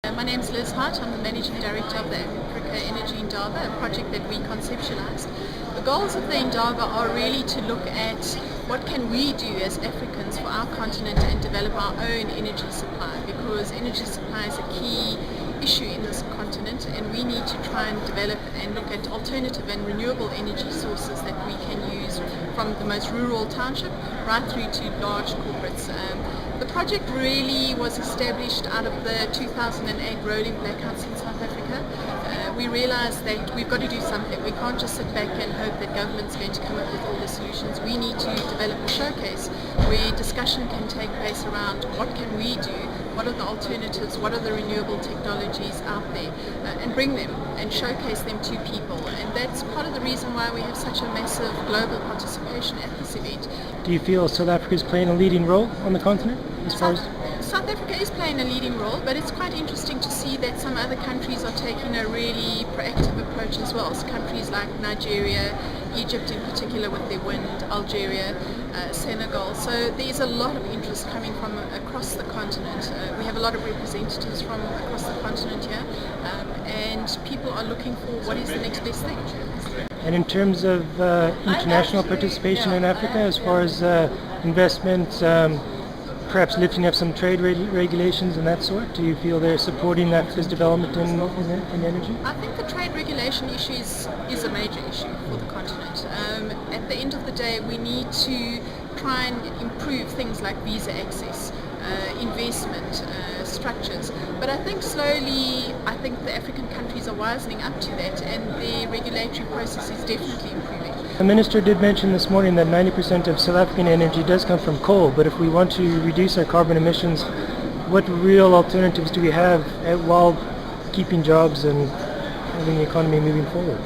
My name is Hart. I'm the Managing Director of the Africa Energy Indaba, a project that we conceptualized. The goals of the Indaba are really to look at what can we do as Africans for our continent and develop our own energy supply, because energy supply is a key issue in this continent, and we need to try and develop and look at alternative and renewable energy sources that we can use from the most rural township right through to large corporates. The project really was established out of the 2008 rolling blackouts in South Africa. We realized that we've got to do something. We can't just sit back and hope that government's going to come up with all the solutions. We need to develop a showcase where discussion can take place around what can we do, what are the alternatives, what are the renewable technologies out there, and bring them and showcase them to people. And that's part of the reason why we have such a massive global participation at this event. Do you feel South Africa is playing a leading role on the continent as far as... South Africa is playing a leading role, but it's quite interesting to see that some other countries are taking a really proactive approach as well. So countries like Nigeria, Egypt in particular with their wind, Algeria, Senegal. So there's a lot of interest coming from across the continent. We have a lot of representatives from across the continent here, and people are looking for what is the next best thing. And in terms of international participation in Africa, as far as investment, perhaps lifting up some trade regulations and that sort, do you feel they're supporting Africa's development in energy? I think the trade regulation issue is a major issue for the continent. At the end of the day, we need to try and improve things like visa access, investment structures. But I think slowly, the African countries are wisening up to that, and the regulatory process is definitely improving. The Minister did mention this morning that 90% of South African energy does come from coal, but if we want to reduce our carbon emissions, what real alternatives do we have while keeping jobs and having the economy moving forward?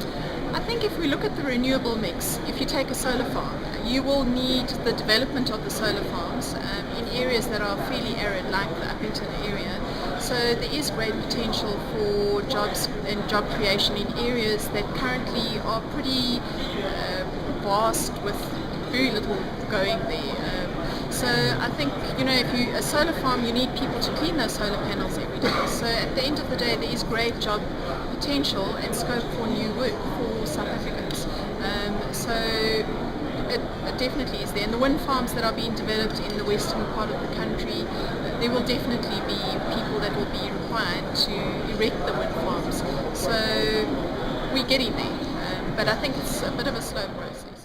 I think if we look at the renewable mix, if you take a solar farm, you will need the development of the solar farms in areas that are fairly arid, like the Uppington area. So there is great potential for jobs and job creation in areas that currently are pretty vast with very little going there. So I think, if a solar farm, you need people to clean those solar panels every day. So at the end of the day, there is great job potential and scope for new work for South Africans. So it definitely is there. And the wind farms that are being developed in the western part of the country, there will definitely be people that will be required to erect the wind farms. So we're getting there, but I think it's a bit of a slow process.